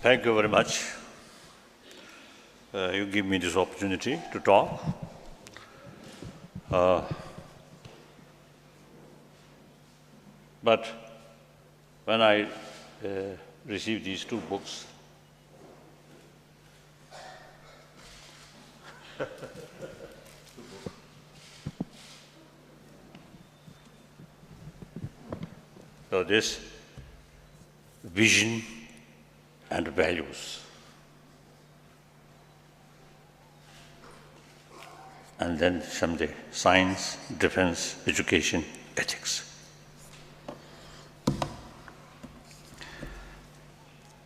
Thank you very much. You give me this opportunity to talk. But when I received these two books, so this vision and values, and then someday science, defense, education, ethics.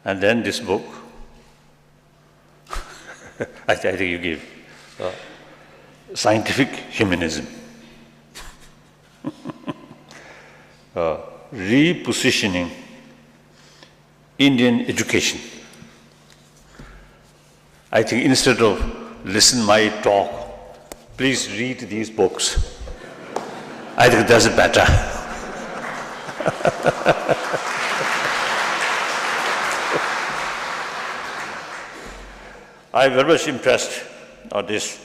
And then this book, I think you give scientific humanism, repositioning Indian education. I think instead of listen my talk, please read these books. I think that's better. I'm very much impressed on this,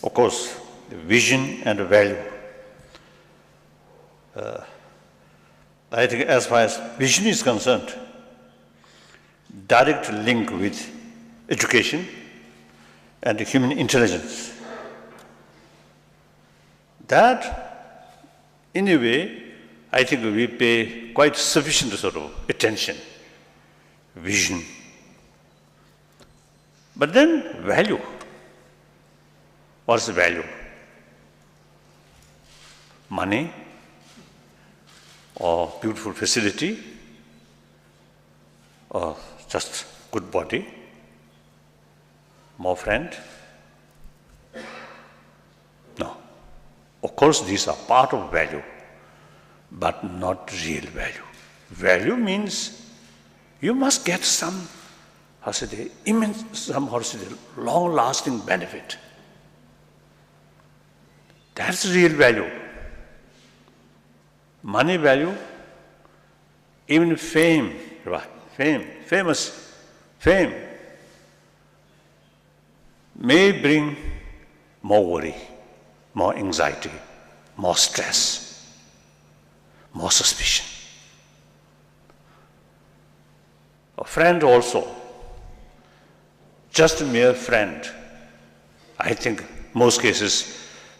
of course, the vision and the value. I think as far as vision is concerned, direct link with education and human intelligence. That, in a way, I think we pay quite sufficient sort of attention, vision. But then value. What's the value? Money or beautiful facility or just good body, more friend? No. Of course, these are part of value, but not real value. Value means you must get some, long-lasting benefit. That's real value. Money value, even fame, right? Fame may bring more worry, more anxiety, more stress, more suspicion. A friend also, just a mere friend, I think most cases,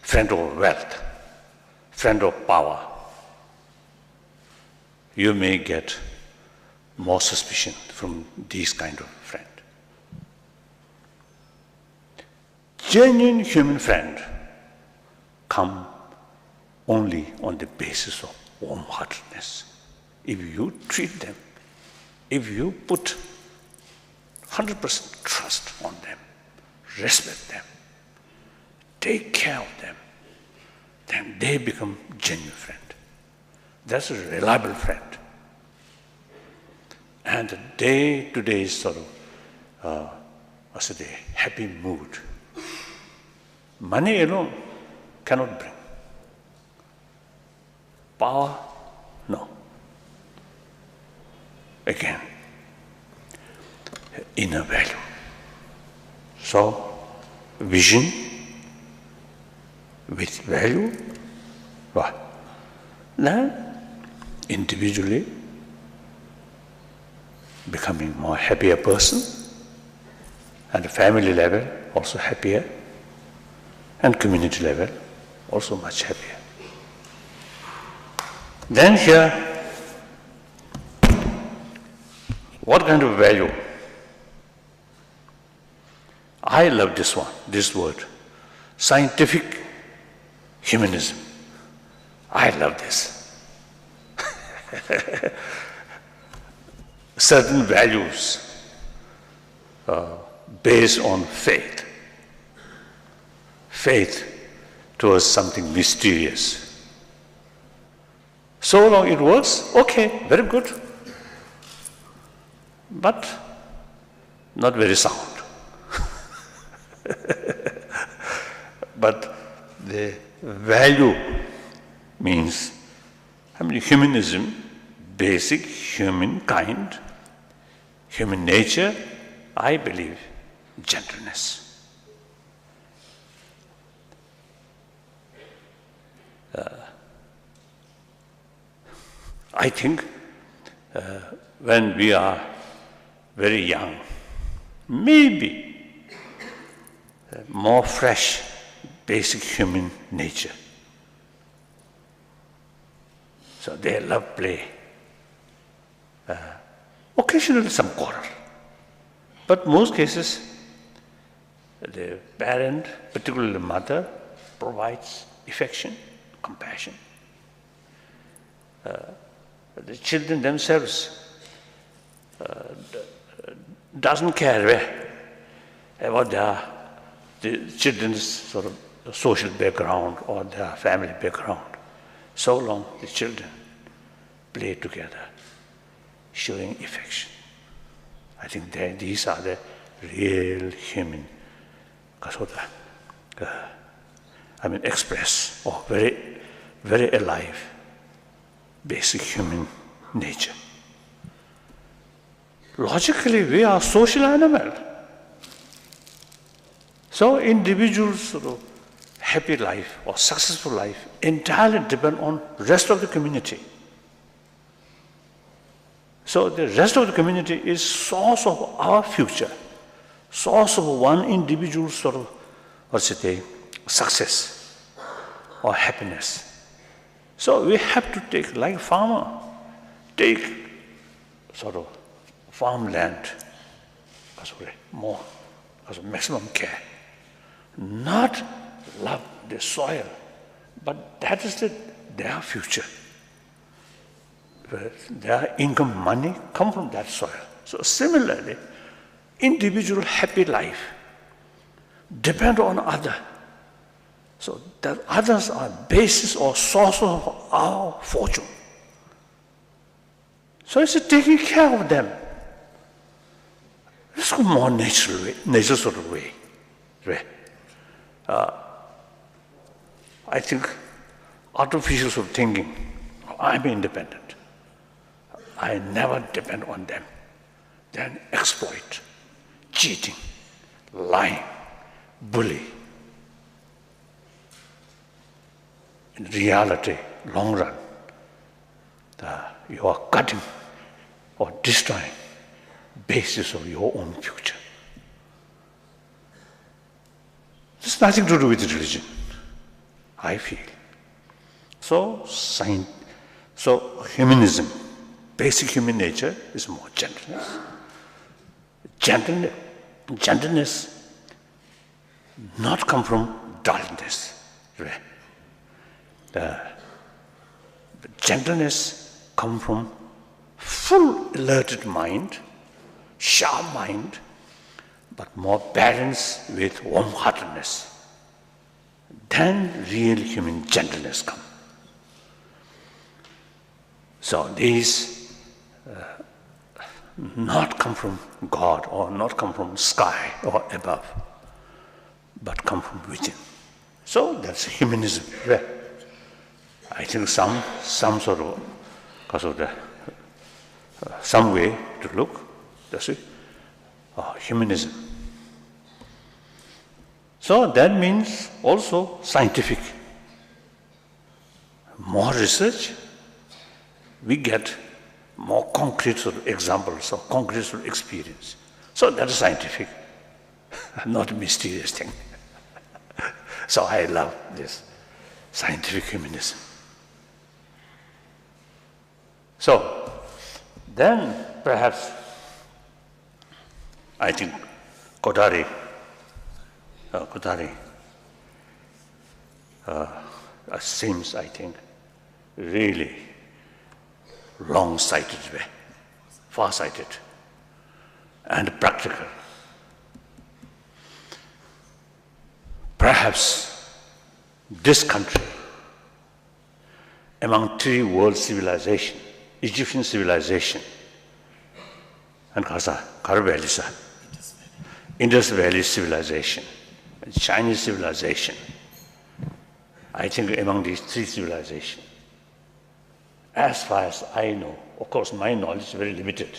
friend of wealth, friend of power, you may get more suspicion from these kind of friend. Genuine human friend come only on the basis of warm-heartedness. If you treat them, if you put 100% trust on them, respect them, take care of them, then they become genuine friend. That's a reliable friend. And the day-to-day sort of, happy mood. Money alone cannot bring. Power, no. Again, inner value. So, vision with value, what? Then, individually, becoming more happier person, and family level also happier, and community level also much happier. Then here, what kind of value? I love this one, this word, scientific humanism. I love this. Certain values based on faith. Faith towards something mysterious. So long it works, okay, very good. But not very sound. But the value means, humanism, basic human kind, human nature, I believe gentleness. I think when we are very young, maybe more fresh, basic human nature. So they love play. Occasionally some quarrel. But most cases, the parent, particularly the mother, provides affection, compassion. The children themselves doesn't care about the children's sort of social background or their family background. So long the children play together, showing affection. I think these are the real human, express or very, very alive, basic human nature. Logically, we are social animal. So individuals' sort of happy life or successful life entirely depend on rest of the community. So the rest of the community is source of our future, source of one individual's sort of, success or happiness. So we have to take, like farmer, take sort of farmland, more, maximum care. Not love the soil, but that is their future. Their income, money come from that soil. So similarly, individual happy life depend on other. So that others are basis or source of our fortune. So it's taking care of them. It's a more natural sort of way. I think artificial sort of thinking, I'm independent. I never depend on them. Then exploit, cheating, lying, bully. In reality, long run, you are cutting or destroying basis of your own future. It's nothing to do with religion, I feel. So humanism, basic human nature is more gentleness. Gentleness not come from dullness. Gentleness come from full alerted mind, sharp mind, but more balanced with warm-heartedness. Then real human gentleness comes. So these not come from God or not come from sky or above, but come from within. So that's humanism. I think some sort of, because of some way to look, that's it, humanism. So that means also scientific. More research, we get more concrete sort of examples or concrete sort of experience. So that is scientific, not a mysterious thing. So I love this scientific humanism. So then perhaps I think Kodari seems, I think, really long-sighted way, far-sighted and practical. Perhaps this country, among three world civilizations, Egyptian civilization, and Indus Valley civilization, and Chinese civilization, I think among these three civilizations, as far as I know, of course my knowledge is very limited,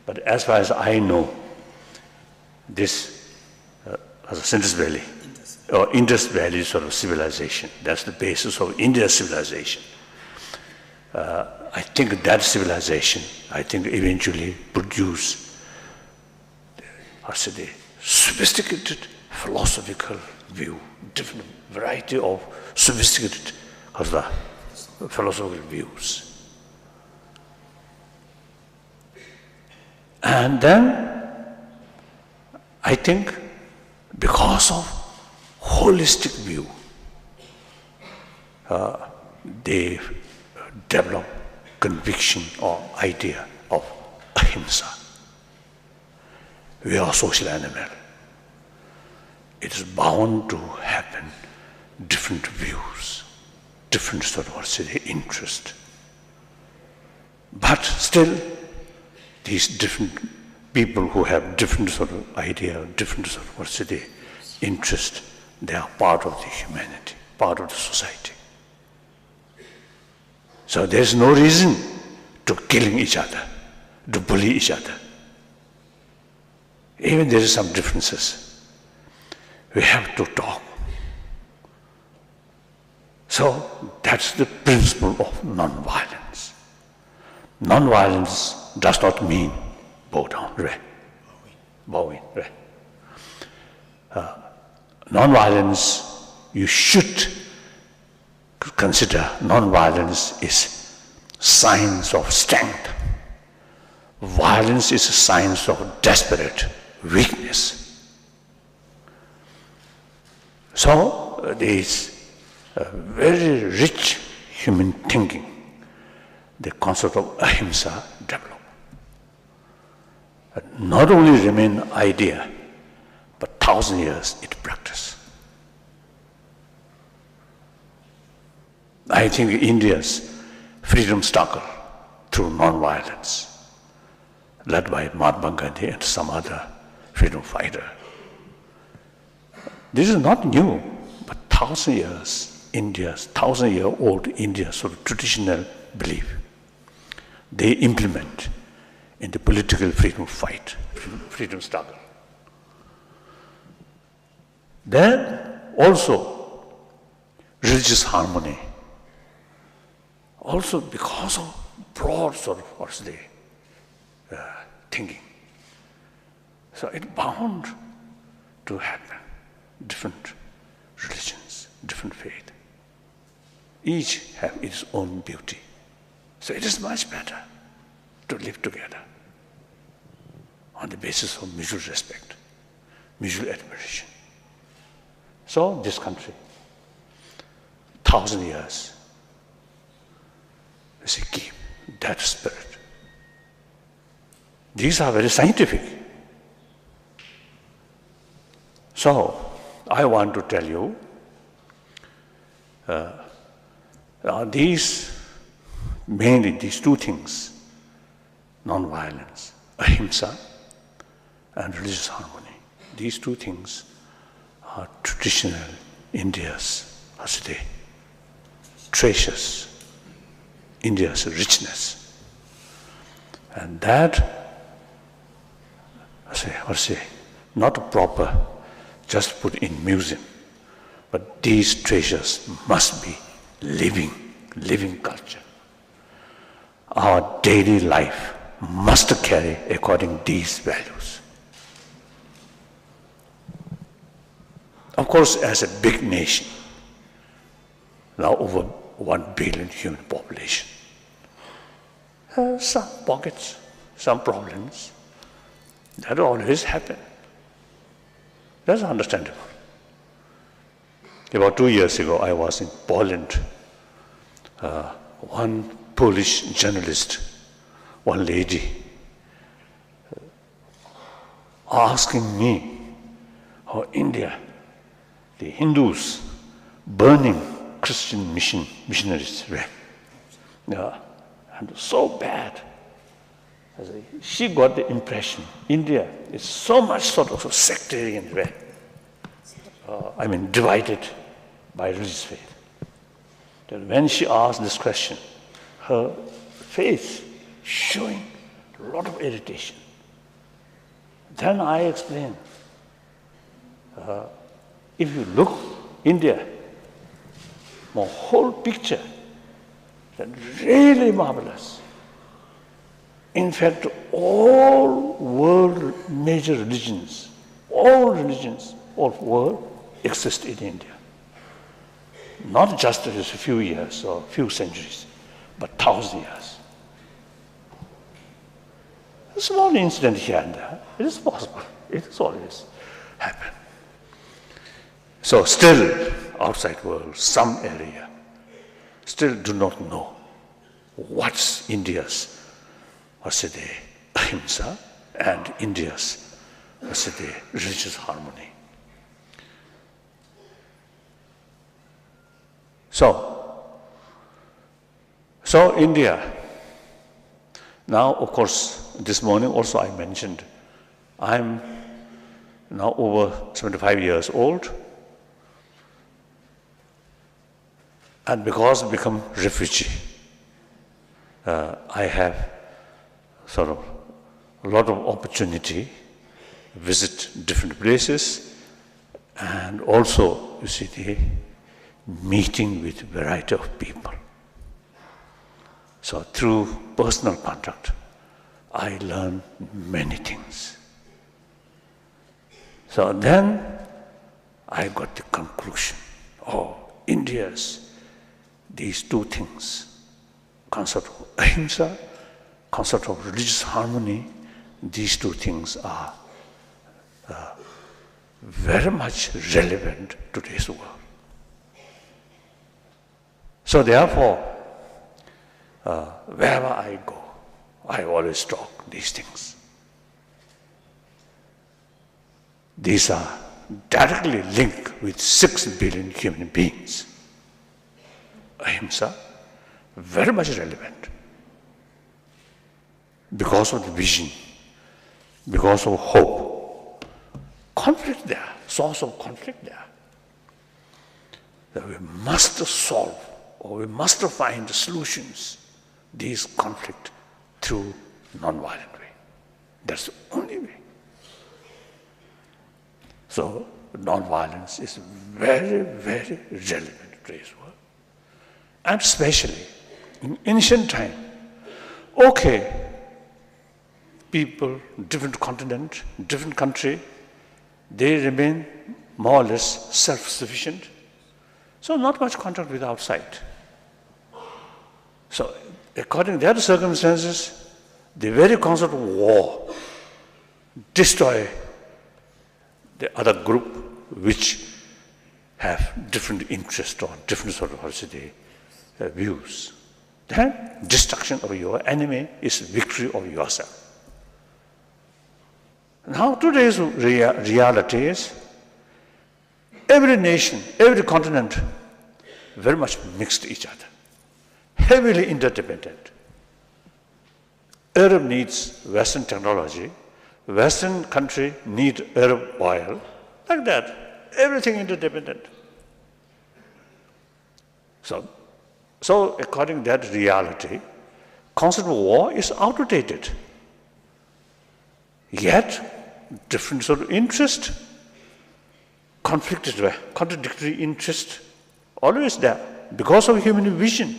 but as far as I know, this Indus Valley, or Indus Valley sort of civilization. That's the basis of India's civilization. I think that civilization, eventually produced, the sophisticated philosophical view, different variety of sophisticated philosophical views. And then, I think, because of holistic view, they develop conviction or idea of ahimsa. We are social animal. It is bound to happen different views, different sort of interest. But still, these different people who have different sort of idea, different sort of interest, they are part of the humanity, part of the society. So there's no reason to killing each other, to bully each other. Even there is some differences. We have to talk. So that's the principle of non-violence. Non-violence does not mean bow down, bowing. Non-violence, you should consider non-violence is signs of strength. Violence is a sign of desperate weakness. So there is a very rich human thinking, the concept of ahimsa developed. Not only remain idea, but 1,000 years it practice. I think India's freedom struggle through non-violence, led by Mahatma Gandhi and some other freedom fighter. This is not new, but 1,000 years, India's 1,000-year-old India's sort of traditional belief, they implement in the political freedom fight, freedom struggle. Then also religious harmony, also because of broad sort of thinking. So it's bound to happen. Different religions, different faith. Each have its own beauty. So it is much better to live together on the basis of mutual respect, mutual admiration. So this country, 1,000 years, keep that spirit. These are very scientific. So I want to tell you, mainly these two things, non-violence, ahimsa, and religious harmony. These two things are traditional India's, treasures, India's richness. And that, not proper, just put in museum, but these treasures must be living culture. Our daily life must carry according to these values. Of course, as a big nation, now over 1 billion human population, some pockets, some problems, that always happen. That's understandable. About 2 years ago, I was in Poland. One Polish journalist, one lady, asking me how India, the Hindus, burning Christian missionaries were. And so bad. She got the impression India is so much sort of a sectarian way. Divided by religious faith. That when she asked this question, her face showing a lot of irritation. Then I explain. If you look India, my whole picture, that's really marvelous. In fact, all world major religions, all religions of the world exist in India. Not just a few years or few centuries, but 1,000 years. A small incident here and there, it is possible. It has always happened. So still, outside world, some area, still do not know what's India's, ahimsa, and India's, religious harmony. So India, now of course, this morning also I mentioned, I'm now over 75 years old, and because I become refugee, I have sort of a lot of opportunity to visit different places, and also, you see, the meeting with variety of people. So through personal contact, I learn many things. So then I got the conclusion, India's these two things, concept of ahimsa, concept of religious harmony, these two things are very much relevant to today's world. So therefore, wherever I go, I always talk these things. These are directly linked with 6 billion human beings. Ahimsa, very much relevant. Because of the vision, because of hope. Conflict there, source of conflict there. That we must solve, or we must find solutions, these conflict through non-violent way. That's the only way. So non-violence is very, very relevant to today's world. And especially in ancient time, people, different continent, different country, they remain more or less self-sufficient. So not much contact with outside. So according to their circumstances, the very concept of war destroy the other group which have different interests or different sort of views. Then destruction of your enemy is victory of yourself. Now today's reality is every nation, every continent very much mixed each other, heavily interdependent. Arab needs Western technology, Western country need Arab oil, like that, everything interdependent. So according to that reality, concept of war is outdated. Yet, different sort of interest, contradictory interest, always there, because of human vision,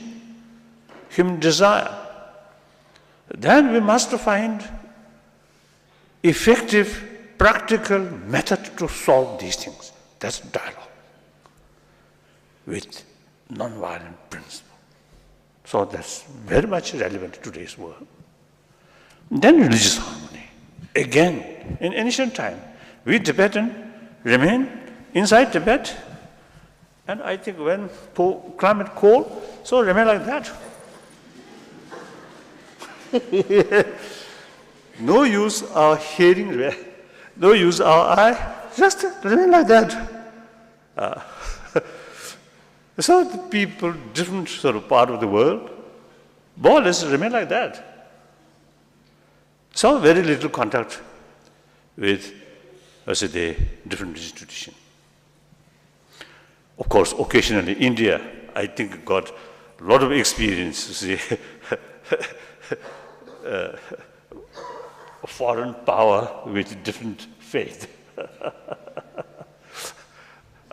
human desire. Then we must find effective, practical method to solve these things. That's dialogue with non-violent principle. So that's very much relevant to today's world. Then religious harmony. Again, in ancient time, we Tibetan remain inside Tibet, and I think when climate cold, so remain like that. No use our hearing, no use our eye, just remain like that. So the people, different sort of part of the world, more or less remain like that. So very little contact with, the different institutions. Of course, occasionally India, I think, got a lot of experience, foreign power with different faith.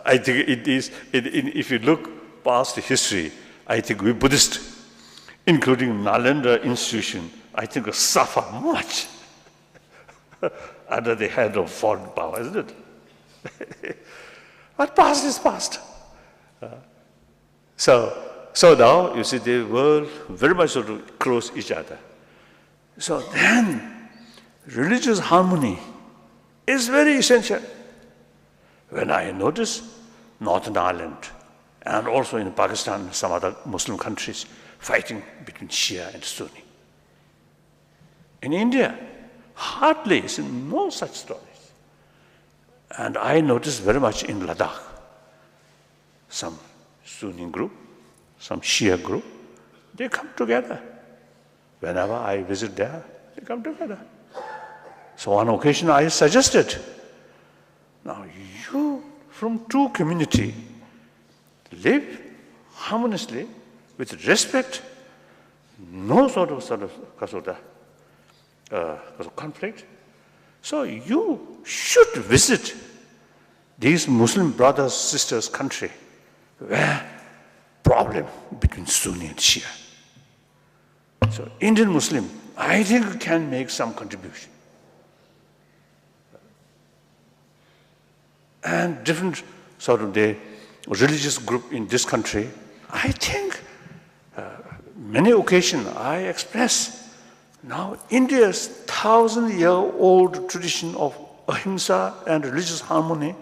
I think it is, if you look past history, I think we Buddhists, including Nalanda institution, I think suffer much under the hand of foreign power, isn't it? But past is past. So now, you see, the world very much sort of close each other. So then, religious harmony is very essential. When I notice Northern Ireland, and also in Pakistan and some other Muslim countries, fighting between Shia and Sunni. In India, hardly is no such stories. And I notice very much in Ladakh, some Sunni group, some Shia group, they come together. Whenever I visit there, they come together. So on occasion I suggested, now you from two community live harmoniously with respect, no sort of conflict. So you should visit these Muslim brothers, sisters country where problem between Sunni and Shia. So Indian Muslim, I think, can make some contribution. And different sort of the religious group in this country, I think many occasions I express now India's 1,000-year-old tradition of ahimsa and religious harmony,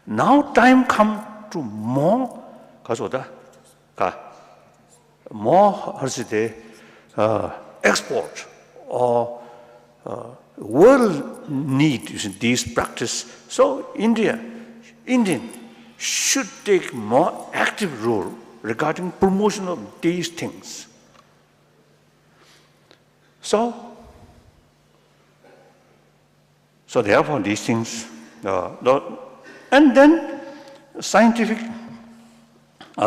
now time come to more, export or world need these practice. So Indian should take more active role regarding promotion of these things. So therefore these things, and then scientific,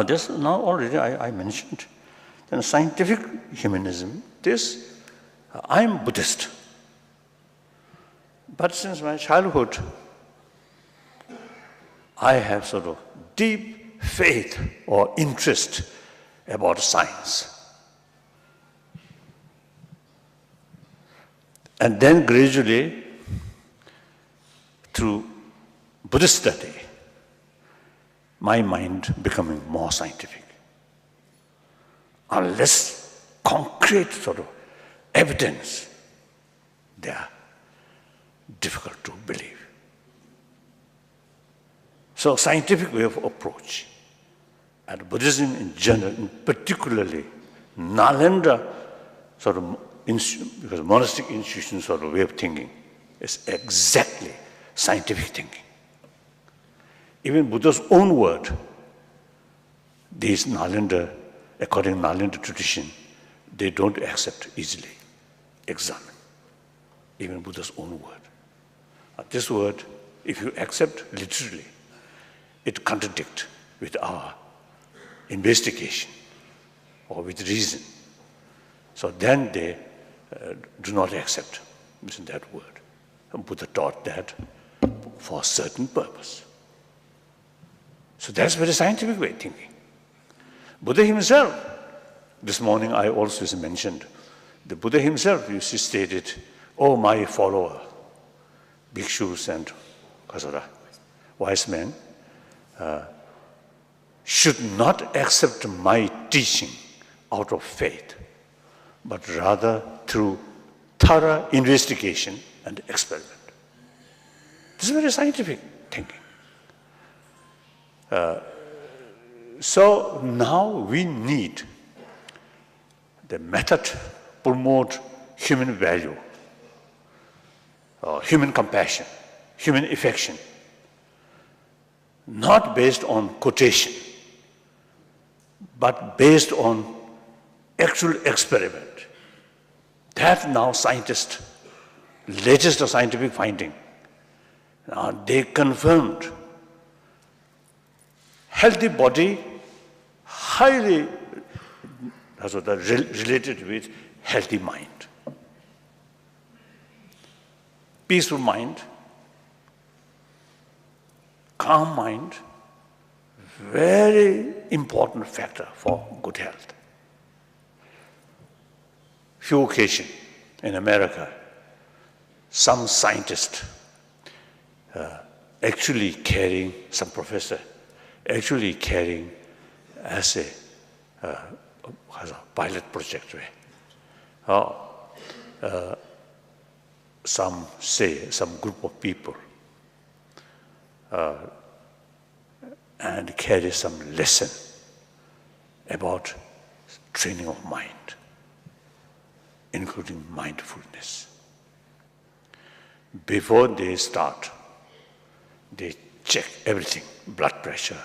this now already I mentioned, then scientific humanism, this, I'm Buddhist. But since my childhood, I have sort of deep faith or interest about science. And then gradually, through Buddhist study, my mind becoming more scientific. Unless concrete sort of evidence, they are difficult to believe. So scientific way of approach, and Buddhism in general, and particularly Nalanda sort of because monastic institution sort of way of thinking is exactly scientific thinking. Even Buddha's own word, these Nalanda, according to Nalanda tradition, they don't accept easily, examine. Even Buddha's own word. This word, if you accept literally, it contradicts with our investigation or with reason. So then they do not accept that word. And Buddha taught that for a certain purpose. So that's very scientific way of thinking. Buddha himself, this morning I also mentioned, the Buddha himself stated, "Oh, my follower, bhikshus and wise men, should not accept my teaching out of faith, but rather through thorough investigation and experiment." This is very scientific thinking. So now we need the method promote human value, human compassion, human affection, not based on quotation, but based on actual experiment. That now scientists, latest scientific finding, they confirmed healthy body highly related with healthy mind. peaceful mind, calm mind, very important factor for good health. Few occasions in America, some scientist actually carrying, some professor actually carrying as a pilot project. Some say, some group of people and carry some lesson about training of mind, including mindfulness. Before they start, they check everything, blood pressure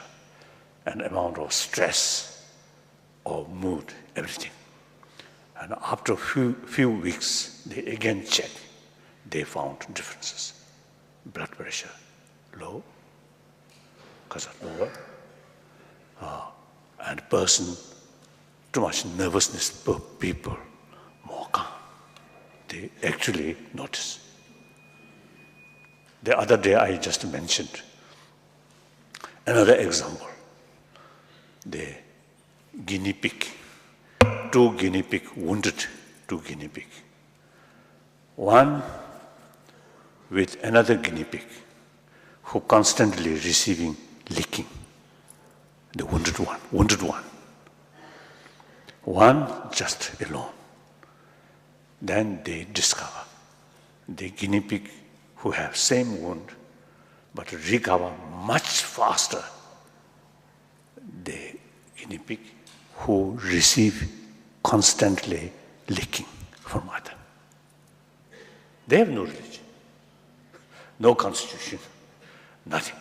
and amount of stress or mood, everything. And after a few weeks, they again check. They found differences. Blood pressure low, because of lower. And person, too much nervousness, people more calm. They actually notice. The other day I just mentioned another example. The guinea pig, two guinea pig, wounded two guinea pig. One with another guinea pig who constantly receiving licking, the wounded one. One just alone. Then they discover the guinea pig who have same wound but recover much faster the guinea pig who receive constantly licking from other. They have no religion, no constitution, nothing.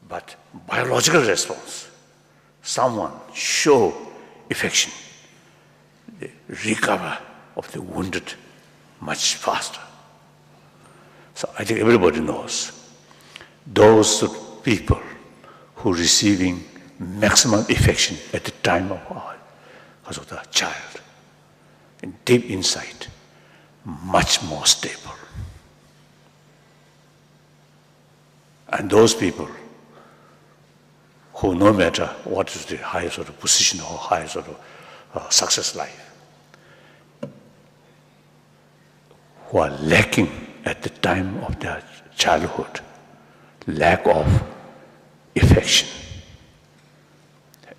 But biological response, someone show affection, they recover of the wounded much faster. So I think everybody knows those people who are receiving maximum affection at the time of because of the child, in deep inside, much more stable. And those people who, no matter what is the highest sort of position or highest sort of success life, who are lacking at the time of their childhood, lack of affection,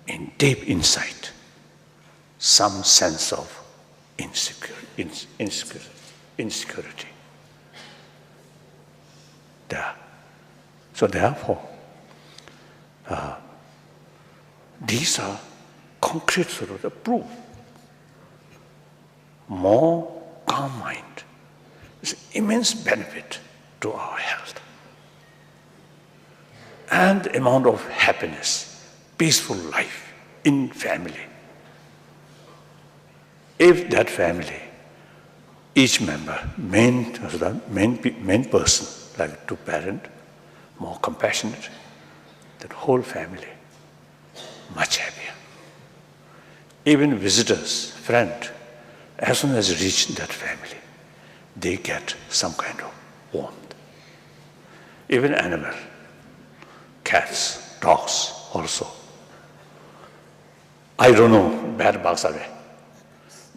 in deep inside, some sense of insecurity. There. So therefore, these are concrete sort of the proof. More calm mind is immense benefit to our health. And the amount of happiness, peaceful life in family. If that family, each member, main person, like to parent, more compassionate, that whole family, much happier. Even visitors, friend, as soon as they reach that family, they get some kind of warmth. Even animal, cats, dogs also. I don't know, bad bugs are there.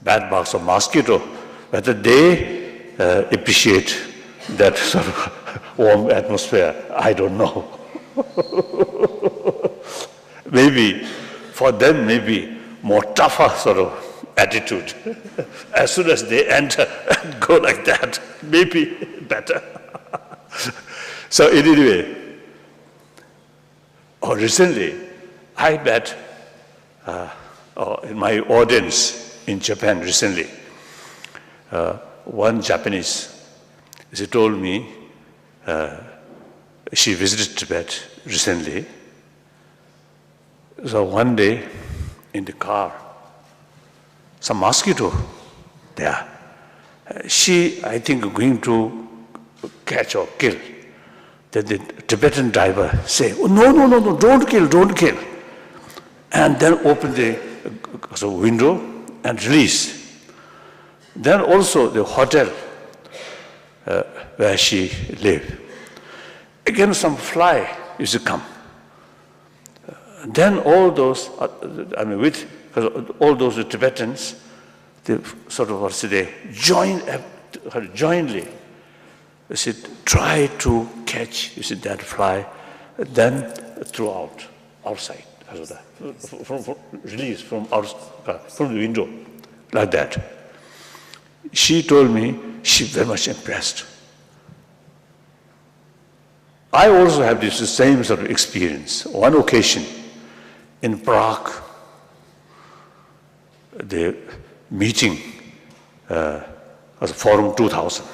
Bad bugs or mosquito, whether they appreciate that sort of warm atmosphere, I don't know. Maybe, for them, maybe more tougher sort of attitude. As soon as they enter and go like that, maybe better. So anyway, recently, I met in my audience in Japan recently, one Japanese, she told me she visited Tibet recently. So one day in the car, some mosquito there. She, I think, going to catch or kill. Then the Tibetan driver say, oh, no, don't kill. And then open the window and release. Then also the hotel where she lived. Again, some fly used to come. Then all those, with all those Tibetans, they sort of, they jointly, try to catch, that fly, then throw outside, release from the window, like that. She told me she very much impressed. I also have this same sort of experience. One occasion in Prague, the meeting was Forum 2000.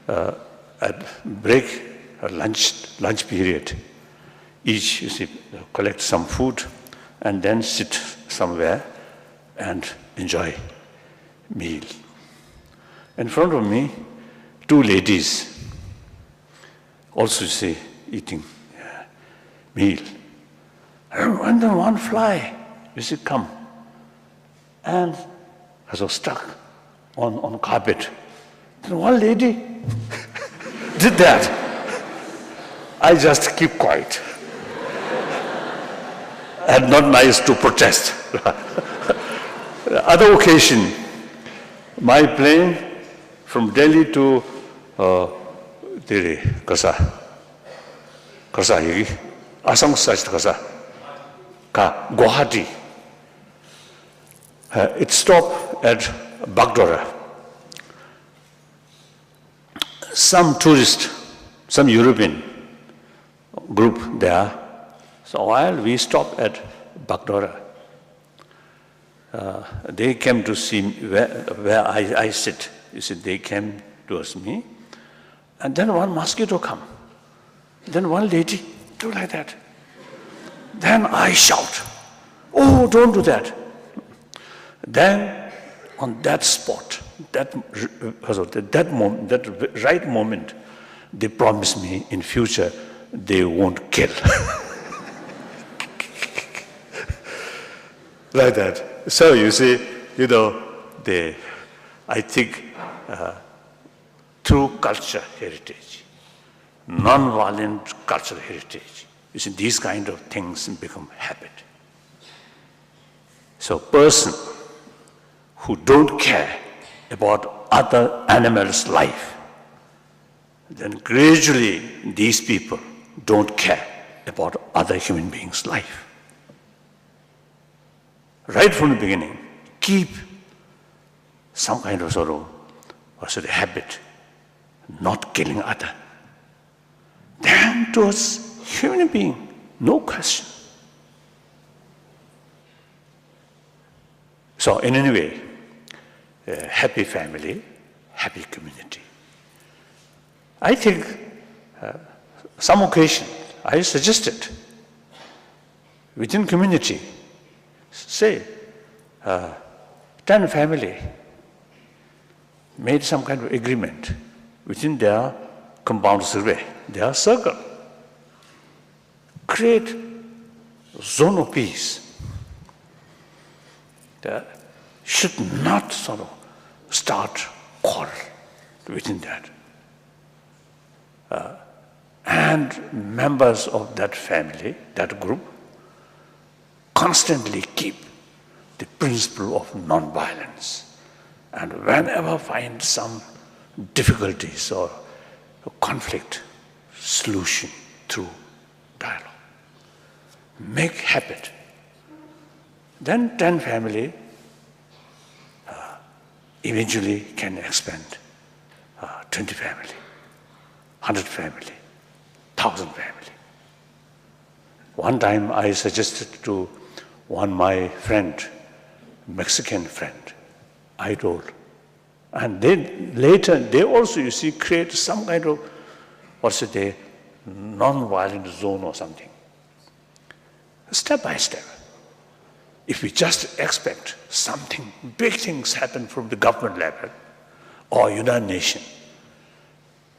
At break, lunch period, each collect some food and then sit somewhere and enjoy meal. In front of me, two ladies also eating meal. And then one fly, come and was stuck on carpet. Then one lady did that. I just keep quiet. And not nice to protest. Other occasion, my plane from Delhi to Kasa Assam side Kasa Guwahati. It stopped at Bagdora. Some tourist, some European group there. So while we stopped at Bagdora, they came to see me where I sit. They came towards me. And then one mosquito come. Then one lady do like that. Then I shout, "Oh, don't do that." Then on that spot, that right moment, they promised me in future they won't kill. Like that. So you see, I think through culture heritage, non-violent cultural heritage, these kind of things become habit. So person who don't care about other animals' life, then gradually these people don't care about other human beings' life. Right from the beginning, keep some kind of habit, not killing other. Then towards human being, no question. So in any way, happy family, happy community. I think some occasion I suggested within community, say 10 family made some kind of agreement within their compound survey, their circle. Create zone of peace. That should not start quarrel within that. And members of that family, that group, constantly keep the principle of non-violence. And whenever find some difficulties or conflict, solution through dialogue. Make habit. Then 10 family eventually can expand 20 family, 100 family, 1,000 family. One time I suggested to one my friend, Mexican friend, I told, and then later they also, create some kind of, non-violent zone or something. Step by step. If we just expect something, big things happen from the government level or United Nations,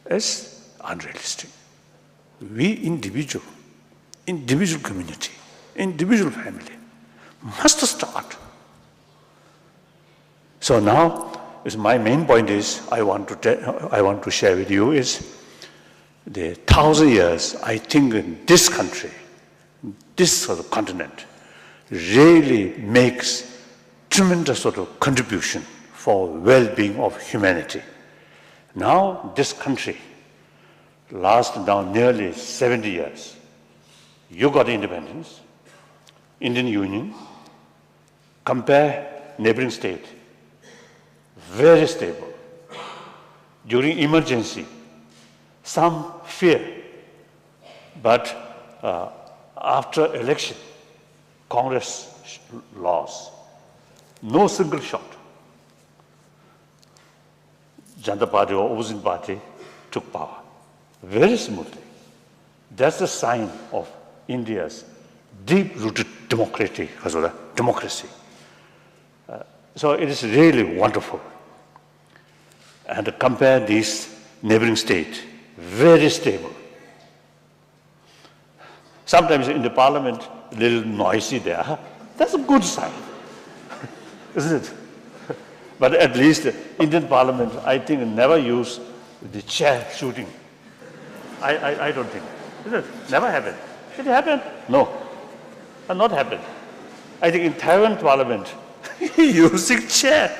it's unrealistic. We individual community, individual family, must start. So now my main point is, I want to share with you is, the 1,000 years, I think in this country, this sort of continent, really makes tremendous sort of contribution for well-being of humanity. Now, this country lasts now nearly 70 years. You got independence, Indian Union, compare neighboring state, very stable. During emergency, some fear, but after election, Congress lost. No single shot. Janata Party or opposition party took power very smoothly. That's a sign of India's deep-rooted democracy. So it is really wonderful. And to compare these neighboring states, very stable. Sometimes in the parliament, a little noisy there. That's a good sign, isn't it? But at least the Indian parliament, I think, never use the chair shooting. I don't think. Isn't it? Never happened. Did it happen? No. Not happened. I think in Taiwan parliament, using chair.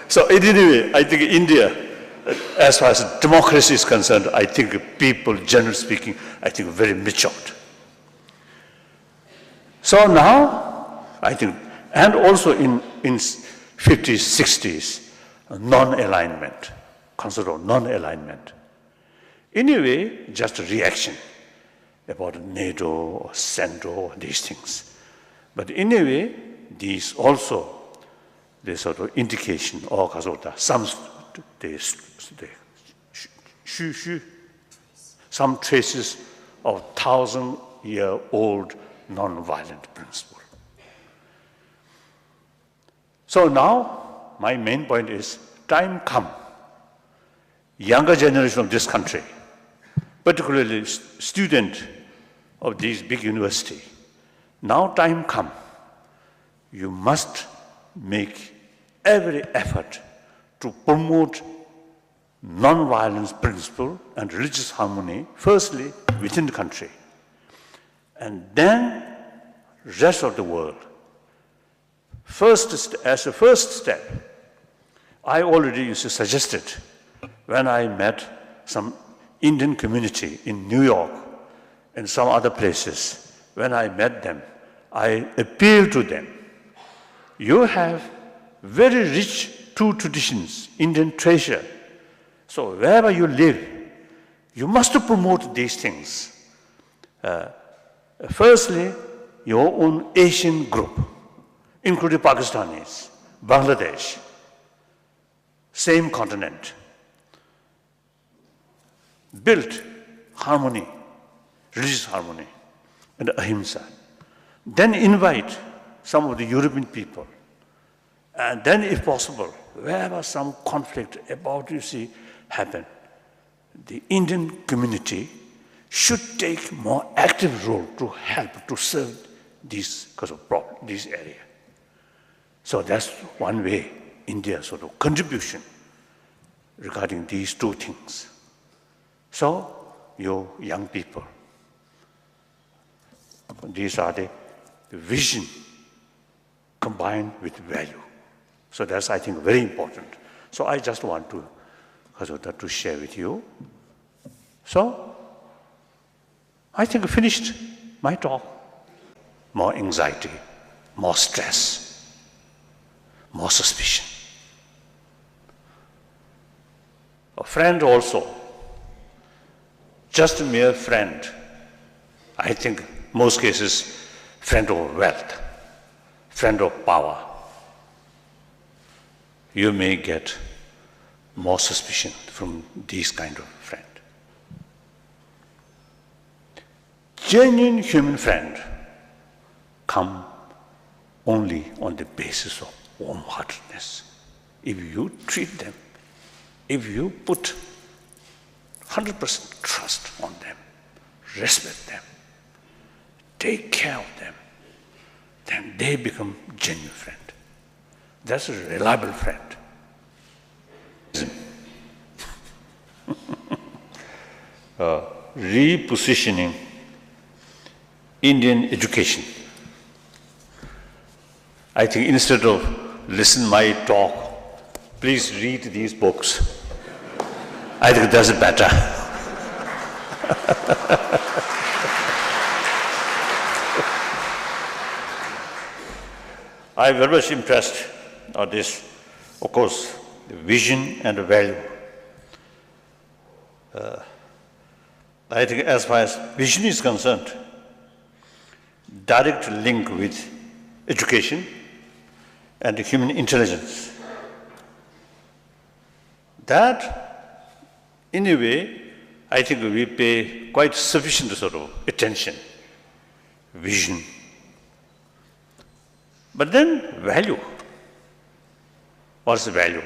So anyway, I think India, as far as democracy is concerned, I think people, generally speaking, I think very matured. So now, I think, and also in 50s, 60s, non-alignment, consider non-alignment. Anyway, just a reaction about NATO or CENTO, these things. But anyway, these also, the sort of indication or some traces of 1,000-year-old non-violent principle. So now, my main point is, time come, younger generation of this country, particularly student of these big university, now time come, you must make every effort to promote non-violence principle and religious harmony, firstly within the country, and then rest of the world. As a first step, I already suggested when I met some Indian community in New York and some other places, when I met them, I appealed to them. You have very rich two traditions, Indian treasure. So wherever you live, you must promote these things. Firstly, your own Asian group, including Pakistanis, Bangladesh, same continent, built harmony, religious harmony, and ahimsa. Then invite some of the European people. And then, if possible, wherever some conflict about, happen, the Indian community should take more active role to help to serve this area. So that's one way India's sort of contribution regarding these two things. So, you young people, these are the vision combined with value. So that's, I think, very important. So I just want to share with you. So I think I finished my talk. More anxiety, more stress, more suspicion. A friend also, just a mere friend, I think most cases, friend of wealth, friend of power, you may get more suspicion from these kind of friend. Genuine human friend come only on the basis of warm-heartedness. If you treat them, if you put 100% trust on them, respect them, take care of them, then they become genuine friend. That's a reliable friend. Repositioning Indian education. I think instead of listen my talk, please read these books. I think that's better. I'm very much impressed on this, of course, the vision and the value. I think as far as vision is concerned, direct link with education and human intelligence. That, in a way, I think we pay quite sufficient sort of attention, vision. But then value. What's the value?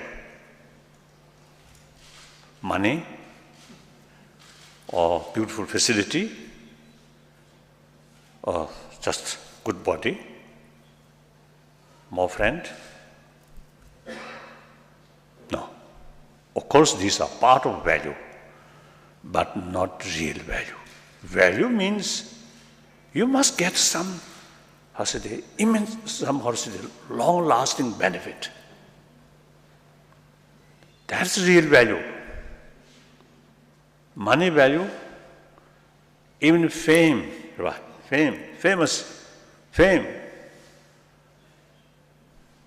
Money or beautiful facility or just good body, more friend? No. Of course, these are part of value, but not real value. Value means you must get some, long-lasting benefit. That's real value. Money value, even fame, fame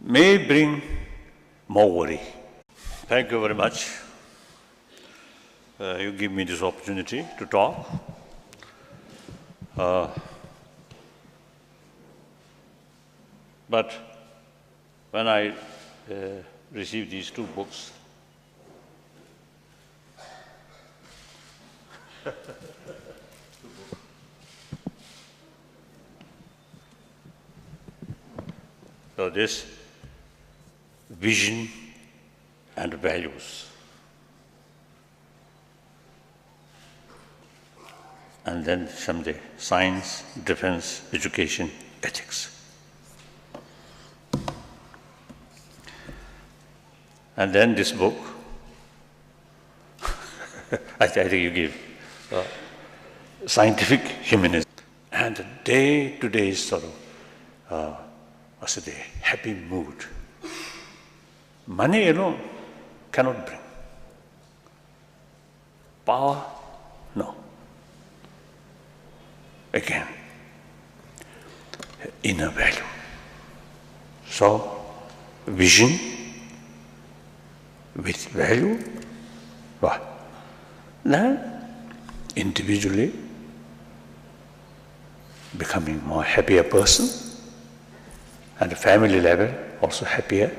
may bring more worry. Thank you very much. You give me this opportunity to talk. But when I received these two books, so this vision and values, and then someday science, defense, education, ethics. And then this book, I think you give scientific humanism and day-to-day sort of, happy mood. Money alone cannot bring. Power, no. Again, inner value. So, vision with value, what? Then, individually, becoming more happier person, and family level, also happier,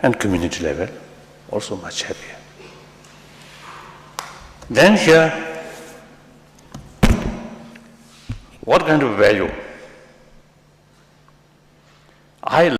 and community level, also much happier. Then here, what kind of value? I